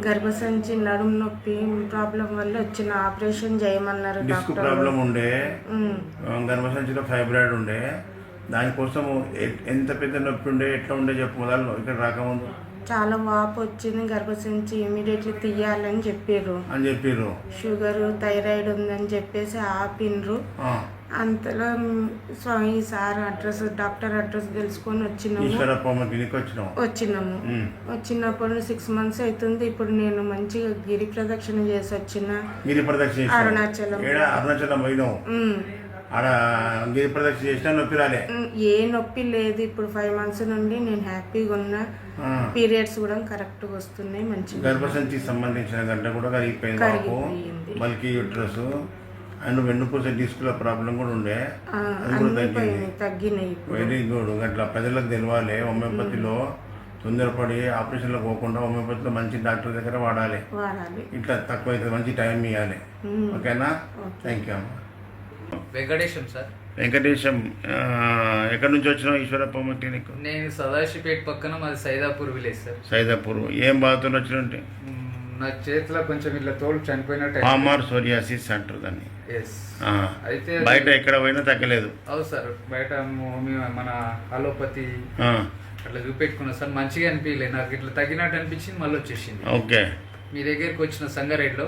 గర్భసంచి నడుము నొప్పి ప్రాబ్లం వల్ల వచ్చిన ఆపరేషన్ చేయమన్నారు డిస్క్ ప్రాబ్లం ఉండే, గర్భసంచిలో ఫైబ్రాయిడ్ ఉండే, దానికోసం ఎంత పెద్ద నొప్పి ఉండే, ఎట్లా ఉండే చెప్పు మొదలు ఇక్కడ రాకముందు. చాలా వాపు వచ్చింది, గర్భసంచి ఇమీడియట్లీ తీయాలని చెప్పారు. షుగర్ థైరాయిడ్ ఉందని చెప్పేసి ఆపిండ్రు. అంతలో స్వామి సార్ అడ్రస్, డాక్టర్ అడ్రస్ తెలుసుకొని వచ్చినాము. వచ్చినప్పుడు 6 months అవుతుంది. ఇప్పుడు నేను మంచిగా గిరి ప్రదక్షిణ చేసి వచ్చిన. అరుణాచలం పోయినావు? ఆడ గిరి ప్రదక్షిణ చేసినా నొప్పి రాలే? ఏ నొప్పి లేదు. ఇప్పుడు 5 months నుండి నేను హ్యాపీగా ఉన్నా. పీరియడ్స్ కూడా కరెక్ట్గా వస్తున్నాయి. మంచిగా గర్భసంచికి సంబంధించిన గంట కూడా కరిగిపోయింది. మల్కి యూట్రస్ అండ్ వెన్నుపూస డిస్కుల ప్రాబ్లం కూడా ఉండే, అది కూడా తగ్గినాయి. Very good. అట్లా ప్రజలకు తెలవాలి. హోమియోపతిలో తొందరపడి ఆపరేషన్లో పోకుండా హోమియోపతిలో మంచి డాక్టర్ దగ్గర వాడాలి. ఇట్లా తక్కువ అవుతుంది, మంచి టైం ఇవ్వాలి. ఓకేనా? థ్యాంక్ యూ అమ్మా. వెంకటేశం సార్. వెంకటేశం, ఎక్కడి నుంచి వచ్చినావు? ఈశ్వరప్ప క్లినిక్. నేను సదాశివపేట పక్కన, మాది సైదాపూర్ విలేజ్ సార్. సైదాపూర్. ఏం బాధతో వచ్చినట్టు? నా చేతిలో కొంచెం ఇట్లా తోలు చనిపోయినట్టు. పామార్ సోరియాసిస్ అంటారు దాన్ని. అయితే బయట ఎక్కడ పోయినా తగ్గలేదు? అవును సార్, బయట మన అలోపతి అట్లా చూపెట్టుకున్నా సార్, మంచిగా అనిపించలేదు నాకు. ఇట్లా తగ్గినట్టు అనిపించింది, మళ్ళీ వచ్చేసింది. ఓకే. మీ దగ్గరికి వచ్చిన సంగారెడ్డిలో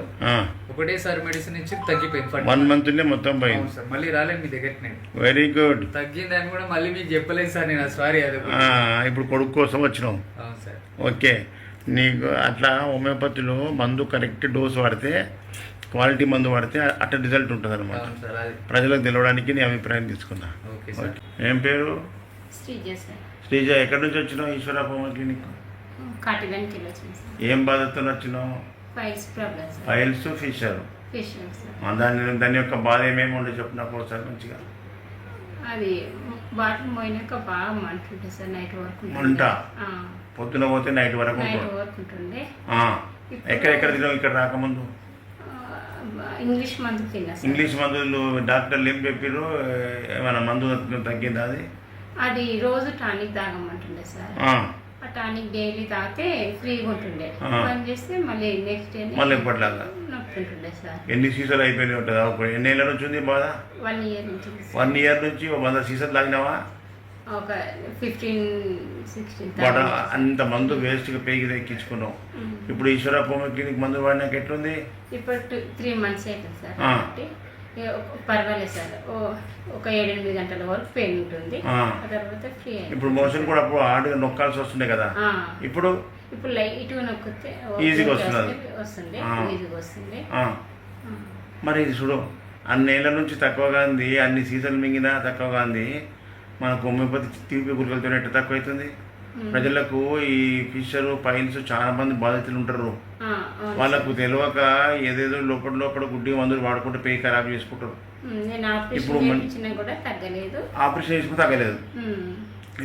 ఒకటేసారి మెడిసిన్ ఇచ్చి తగ్గిపోయింది. 1 month మొత్తం పోయింది సార్. మళ్ళీ రాలేదు మీ దగ్గరికి నేను. Very good. తగ్గిందని కూడా మళ్ళీ మీకు చెప్పలేదు సార్ నేను. సారీ. అది ఇప్పుడు కొడుకు కోసం వచ్చినావు. అవును సార్. ఓకే. నీకు అట్లా హోమియోపతిలో మందు కరెక్ట్ డోస్ వాడితే, క్వాలిటీ మందు వాడితే అట్లా రిజల్ట్ ఉంటుంది అనమాట. ప్రజలకు తెలవడానికి నీ అభిప్రాయం తీసుకున్నా. ఏం పేరు? శ్రీజ. ఎక్కడి నుంచి వచ్చినావు? ఈశ్వరప్ప క్లినిక్. ఏం బాధతో వచ్చినావు? Piles, fissure. దాని యొక్క బాధ ఏమేమి ఉండే చెప్పు నాకు ఒకసారి మంచిగా. అది బాటిల్ పోయినాక బాగా మంటుండే సార్. నైట్ వరకు మంట. పొద్దున పోతే నైట్ వరకు ఉంటుండే. ఎక్కడెక్కడ తిన్నావు ఇక్కడ రాకముందు? ఇంగ్లీష్ మందు తిన్నా. ఇంగ్లీష్ మందులు డాక్టర్లు ఏం చెప్పారు? ఏమైనా మందు తగ్గిందా? అది రోజు టానిక్ తాగమంటుండే సార్. ఆ టానిక్ డైలీ తాగితే ఫ్రీగా ఉంటుండే. పని చేస్తే మళ్ళీ నెక్స్ట్ డే మళ్ళీ ఎప్పటిలాగా నొప్పుంటుండే సార్. ఎన్ని సీసాలు అయిపోయినాయి ఉంటుందా? ఎన్ని ఏళ్ళ నుంచి ఉంది బాధ? 1 year నుంచి. 1 year నుంచి 100 సీసాలు తాగినావా? ఒక 15-16. అంత మందు వేస్ట్గా పేగి ఎక్కించుకున్నావు. ఇప్పుడు ఈశ్వరప్ప క్లినిక్ మందు వాడినాక ఎట్లుంది? ఇప్పుడు 3 months అవుతుంది సార్. పర్వాలేదు సార్. ఒక 7-8 గంటల వరకు పెయిన్ ఉంటుంది. ఆ తర్వాత ఫ్రీ అయింది. ఇప్పుడు మోషన్ కూడా అప్పుడు హార్డ్గా నొక్కాల్సి వస్తుండే కదా, ఇప్పుడు లైట్గా నొక్కితే ఈజీగా వస్తుంది. మరి ఇది చూడు, అన్నేళ్ల నుంచి తక్కువగా ఉంది, అన్ని సీజన్లు మింగినా తక్కువగా ఉంది. మనకు హోమియోపతి తీపి గురికలతో ఎట్లా తక్కువ అవుతుంది? ప్రజలకు ఈ ఫిషర్, పైల్స్ చాలా మంది బాధితులు ఉంటారు. వాళ్ళకు తెలియక ఏదేదో లోపల గుడ్డి మందులు వాడుకుంటే పేయి ఖరాబ్ చేసుకుంటారు. ఇప్పుడు ఆపరేషన్ చేసుకుంటే తగ్గలేదు.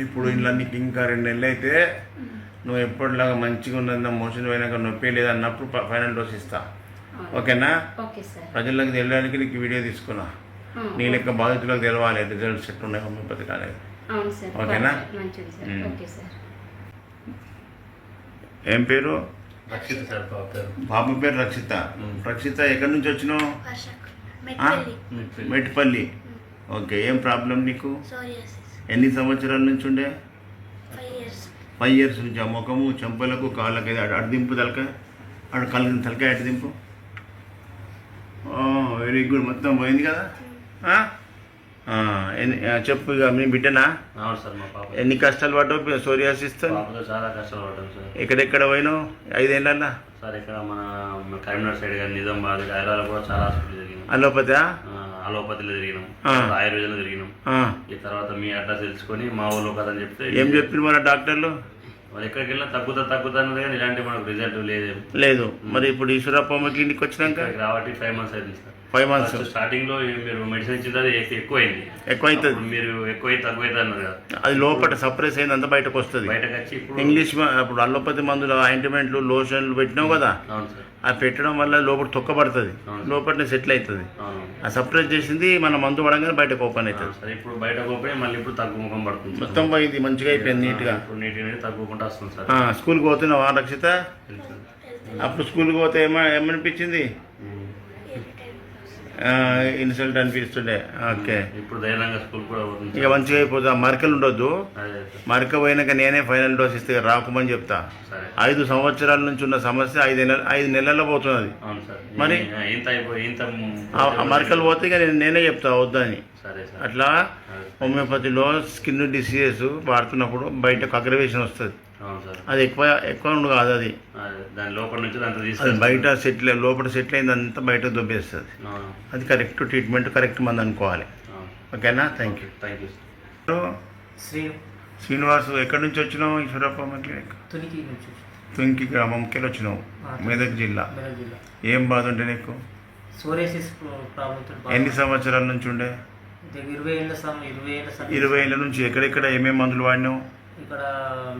ఇప్పుడు ఇలా నీకు ఇంకా 2 నెలలు అయితే నువ్వు ఎప్పటిలాగా మంచిగా ఉన్నది, మోషన్ పోయినాక నొప్పి లేదు అన్నప్పుడు ఫైనల్ డోస్ ఇస్తా. ఓకేనా? ప్రజలకు తెలియడానికి నీకు వీడియో తీసుకున్నా. నీ లెక్క బాధితులకు తెలవాలి రిజల్ట్స్ ఎట్లున్నాయి హోమియోపతి కాలేదు. ఓకేనా? ఏం పేరు? రక్షిత సార్. బాబు పేరు రక్షిత. రక్షిత, ఎక్కడి నుంచి వచ్చినావు? మెట్పల్లి. ఓకే. ఏం ప్రాబ్లం నీకు? ఎన్ని సంవత్సరాల నుంచి ఉండే? 5 years నుంచి. ఆ ముఖము, చెంపలకు, కాళ్ళకి అడ్డింపు, తలకాయ అడ్డింపు. Very good. మొత్తం పోయింది కదా? చెప్పు. ఇక మీ బిడ్డనా? అవును సార్, మా పాప. ఎన్ని కష్టాలు పడ్డావు సోరియాసిస్? చాలా కష్టాలు పడ్డాం సార్. ఎక్కడెక్కడ పోయినావు 5 ఏళ్ళ సార్? ఇక్కడ మన కరీంనగర్ సైడ్ కానీ, నిజామాబాద్, హైదరాబాద్ కూడా చాలా హాస్పిటల్ జరిగింది. అలోపతి? అలోపతిలో తిరిగినాం, ఆయుర్వేదంలో తిరిగినాం. ఈ తర్వాత మీ అడ్రస్ తెలుసుకొని మా ఊళ్ళో కదని చెప్తే ఏం చెప్పారు మన డాక్టర్లు? వాళ్ళు ఎక్కడికి వెళ్ళినా తగ్గుతా అన్నది కానీ ఇలాంటి మనకు రిజల్ట్ లేదు. మరి ఇప్పుడు ఈశ్వరప్ప క్లినిక్ వచ్చినాక కాబట్టి 5 months అయింది సార్. 5 months స్టార్టింగ్ లో మీరు మెడిసిన్ ఇచ్చింది అది ఎక్కువైంది, ఎక్కువైతుంది. మీరు ఎక్కువైతే తక్కువైతే అన్నారు కదా, అది లోపల సప్రెస్ అయింది, అంతా బయటకు వస్తుంది. బయటకు వచ్చి ఇప్పుడు ఇంగ్లీష్ ఇప్పుడు అల్లోపతి మందులు ఆయింట్మెంట్లు లోషన్లు పెట్టినావు కదా, అవును సార్, అది పెట్టడం వల్ల లోపల తొక్కబడుతుంది, లోపల సెటిల్ అవుతుంది. ఆ సప్రెస్ చేసింది మన మందు పడంగానే బయటకు ఓపెన్ అవుతుంది. సార్ ఇప్పుడు బయటకు ఓపెన్ మళ్ళీ ఇప్పుడు తగ్గుముఖం పడుతుంది. మొత్తం పోయింది, మంచిగా అయిపోయింది, నీట్గా. ఇప్పుడు నీట్గా తగ్గుకుంటూ వస్తుంది సార్. స్కూల్కి పోతున్నావా రక్షిత? అప్పుడు స్కూల్కి పోతే ఏమనిపించింది? ఇన్సల్ట్ అనిపిస్తుండే. ఓకే, ఇప్పుడు ధైర్యంగా స్కూల్ కూడా పోతుంది. ఇక మంచిగా అయిపోతా. మరకలు ఉండొద్దు, మరక పోయినాక నేనే ఫైనల్ డోస్ ఇస్తే రాకుమని చెప్తా. 5 సంవత్సరాల నుంచి ఉన్న సమస్య 5 నెలల్లో పోతున్నది. మరి ఆ మరకలు పోతే ఇక నేనే చెప్తా వద్దని. అట్లా హోమియోపతిలో స్కిన్ డిసీజెస్ వాడుతున్నప్పుడు బయటకు అగ్రవేషన్ వస్తుంది. అది ఎక్కువ ఉండు కాదు, అది దాని లోపల నుంచి అది బయట సెటిల్, లోపల సెటిల్ అయింది అంతా బయట దొబ్బేస్తుంది. అది కరెక్ట్ ట్రీట్మెంట్, కరెక్ట్ మంది అనుకోవాలి. ఓకేనా? Thank you. శ్రీనివాసు, ఎక్కడి నుంచి వచ్చినావు? ఈశ్వరప్ప క్లినిక్ తునికి గ్రామంకి వచ్చినావు, మెదక్ జిల్లా. ఏం బాధ ఉంటే నీకు? ఎన్ని సంవత్సరాల నుంచి ఉండే? 20 ఏళ్ళ నుంచి. ఎక్కడెక్కడ ఏమేమి మందులు వాడినావు? ఇక్కడ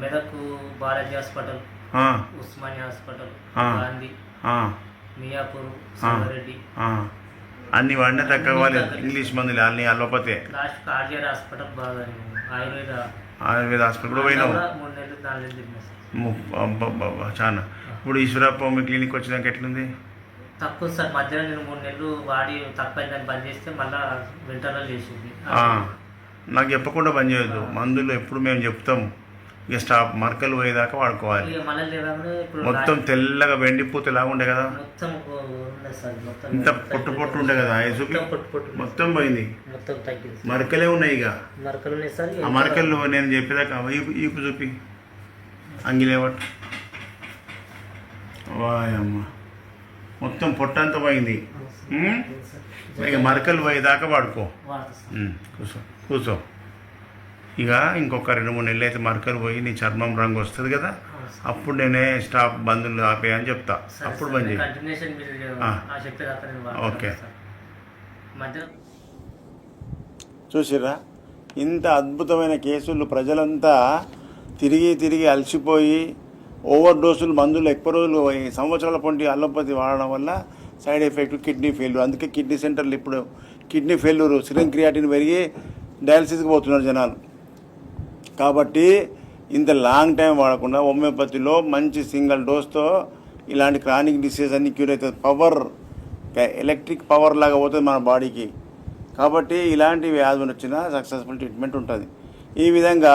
మెదక్ బాలాజీ హాస్పిటల్, ఉస్మానియా హాస్పిటల్, గాంధీ, మియాపూర్, సంగారెడ్డి అన్ని వాడినా తక్కువ కాలేదు. ఇంగ్లీష్ మందులు అన్ని అల్లోపతే. లాస్ట్ ఆర్జీఆర్ హాస్పిటల్ బాగా, ఆయుర్వేద హాస్పిటల్ కూడా పోయినావు. 3 నెలలు 4 నెలలు తిరిగినా సార్. చాలా. ఇప్పుడు ఈశ్వరప్ప క్లినిక్ వచ్చినాక ఎట్లుంది? తక్కువ సార్. మధ్యలో నేను 3 నెలలు వాడి తక్కువైందని బంద్ చేస్తే మళ్ళీ వింటర్లో చేసింది. నాకు చెప్పకుండా పని చేయొద్దు. మందులు ఎప్పుడు మేము చెప్తాము, ఇక స్టాప్ మరకలు పోయేదాకా వాడుకోవాలి. మొత్తం తెల్లగా వెండి పూతలాగా ఉండే కదా, ఇంత పొట్టు ఉండే కదా, మొత్తం పోయింది, మరకలే ఉన్నాయి. ఇక ఆ మరకలు నేను చెప్పేదాకా ఈపు చూపి అంగిలేవట్ వాయమ్మ, మొత్తం పొట్టంతా పోయింది. ఇక మరకలు పోయేదాకా వాడుకో. కూర్చో. ఇక ఇంకొక 2-3 నెలలు అయితే మరకలు పోయి నీ చర్మం రంగు వస్తుంది కదా, అప్పుడు నేనే స్టాప్ బంధువులు ఆపేయని చెప్తా. అప్పుడు బంద్ చేయి. ఓకే. చూసిరా, ఇంత అద్భుతమైన కేసులు. ప్రజలంతా తిరిగి అలసిపోయి ఓవర్ డోసులు మందులు ఎక్కువ రోజులు సంవత్సరాల పొంటి అల్లోపతి వాడడం వల్ల సైడ్ ఎఫెక్ట్ కిడ్నీ ఫెయిల్యూర్. అందుకే కిడ్నీ సెంటర్లు ఇప్పుడు కిడ్నీ ఫెయిల్యూర్, సిరం క్రియాటిన్ పెరిగి డయాలసిస్కి పోతున్నారు జనాలు. కాబట్టి ఇంత లాంగ్ టైం వాడకుండా హోమియోపతిలో మంచి సింగిల్ డోస్తో ఇలాంటి క్రానిక్ డిసీజ్ అన్ని క్యూర్ అవుతుంది. పవర్, ఎలక్ట్రిక్ పవర్ లాగా పోతుంది మన బాడీకి. కాబట్టి ఇలాంటి వ్యాధులు వచ్చినా సక్సెస్ఫుల్ ట్రీట్మెంట్ ఉంటుంది. ఈ విధంగా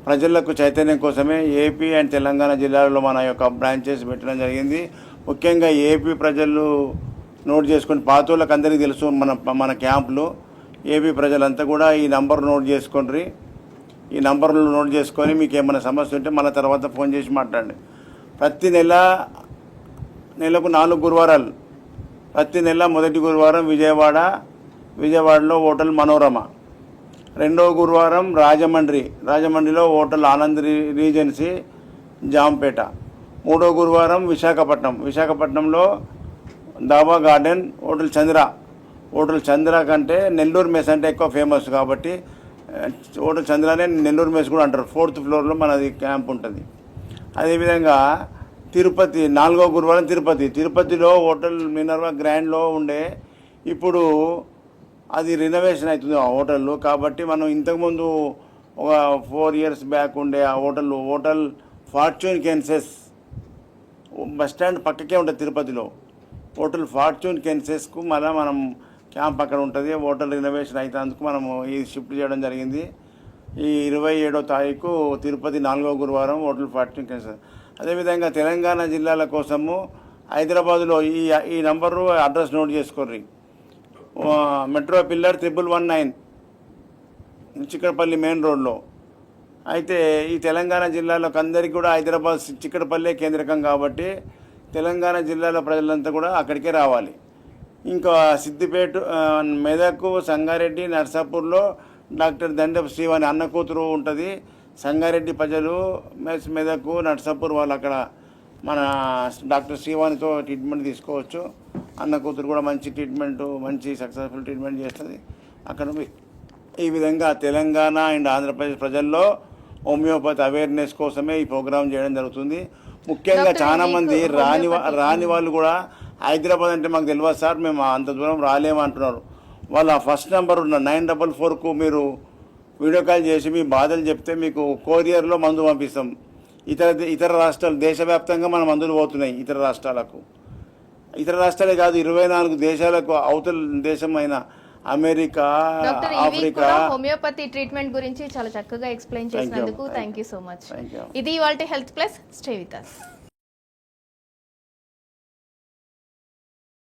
ప్రజలకు చైతన్యం కోసమే ఏపీ అండ్ తెలంగాణ జిల్లాలో మన యొక్క బ్రాంచెస్ పెట్టడం జరిగింది. ముఖ్యంగా ఏపీ ప్రజలు నోట్ చేసుకొని, పాతోళ్ళకి అందరికీ తెలుసు మన క్యాంపులు. ఏపీ ప్రజలంతా కూడా ఈ నంబర్ నోట్ చేసుకోండి. ఈ నంబర్లు నోట్ చేసుకొని మీకు ఏమైనా సమస్య ఉంటే మన తర్వాత ఫోన్ చేసి మాట్లాడండి. ప్రతి నెలకు 4 గురువారాలు. ప్రతి నెల మొదటి గురువారం విజయవాడలో హోటల్ మనోరమ, రెండవ గురువారం రాజమండ్రిలో హోటల్ ఆనంద్ రీజెన్సీ జాంపేట, మూడో గురువారం విశాఖపట్నంలో దాబా గార్డెన్ హోటల్ చంద్ర కంటే నెల్లూరు మెస్ అంటే ఎక్కువ ఫేమస్ కాబట్టి హోటల్ చంద్రనే నెల్లూరు మెస్ కూడా అంటారు. 4th ఫ్లోర్లో మనది క్యాంప్ ఉంటుంది. అదేవిధంగా తిరుపతి, 4వ గురువారం తిరుపతిలో హోటల్ మినర్వా గ్రాండ్లో ఉండే, ఇప్పుడు అది రినోవేషన్ అవుతుంది ఆ హోటల్. కాబట్టి మనం ఇంతకుముందు ఒక 4 years బ్యాక్ ఉండే ఆ హోటల్ ఫార్చ్యూన్ కెన్సెస్ బస్ స్టాండ్ పక్కకే ఉంటుంది తిరుపతిలో. హోటల్ ఫార్చ్యూన్ కెన్సెస్కు మళ్ళీ మనం క్యాంప్ అక్కడ ఉంటుంది. హోటల్ రినోవేషన్ అయినందుకు మనము ఈ షిఫ్ట్ చేయడం జరిగింది. ఈ 27వ తారీఖు తిరుపతి 4వ గురువారం హోటల్ ఫార్చ్యూన్ కెన్సెస్. అదేవిధంగా తెలంగాణ జిల్లాల కోసము హైదరాబాదులో ఈ నంబరు అడ్రస్ నోట్ చేసుకోర్రి. మెట్రో పిల్లర్ 1119 చిక్కడపల్లి మెయిన్ రోడ్లో. అయితే ఈ తెలంగాణ జిల్లాలోకి అందరికీ కూడా హైదరాబాద్ చిక్కడపల్లె కేంద్రకం కాబట్టి తెలంగాణ జిల్లాల ప్రజలంతా కూడా అక్కడికే రావాలి. ఇంకా సిద్దిపేట, మెదక్, సంగారెడ్డి, నర్సాపూర్లో డాక్టర్ దండపు శ్రీవాణి అన్న కూతురు ఉంటుంది. సంగారెడ్డి ప్రజలు మెదక్, నర్సాపూర్ వాళ్ళు అక్కడ మన డాక్టర్ శ్రీవాణితో ట్రీట్మెంట్ తీసుకోవచ్చు. అన్న కూతురు కూడా మంచి ట్రీట్మెంట్, మంచి సక్సెస్ఫుల్ ట్రీట్మెంట్ చేస్తుంది అక్కడ. ఈ విధంగా తెలంగాణ అండ్ ఆంధ్రప్రదేశ్ ప్రజల్లో హోమియోపతి అవేర్నెస్ కోసమే ఈ ప్రోగ్రాం చేయడం జరుగుతుంది. ముఖ్యంగా చాలామంది రాని వాళ్ళు కూడా హైదరాబాద్ అంటే మాకు తెలియదు సార్, మేము అంత దూరం రాలేమంటున్నారు. వాళ్ళ ఫస్ట్ నెంబర్ ఉన్న 944కు మీరు వీడియో కాల్ చేసి మీ బాధలు చెప్తే మీకు కొరియర్లో మందు పంపిస్తాం. ఇతర రాష్ట్రాలు, దేశవ్యాప్తంగా మన మందులు పోతున్నాయి ఇతర రాష్ట్రాలకు. ఇతర రాష్ట్రాలే కాదు, 24 దేశాలకు, అవతల దేశమైన అమెరికా, ఆఫ్రికా. హోమియోపతి ట్రీట్మెంట్ గురించి చాలా చక్కగా ఎక్స్ప్లెయిన్ చేసినందుకు థ్యాంక్ యూ సో మచ్. ఇది ఇవాల్టి health plus. Stay with us.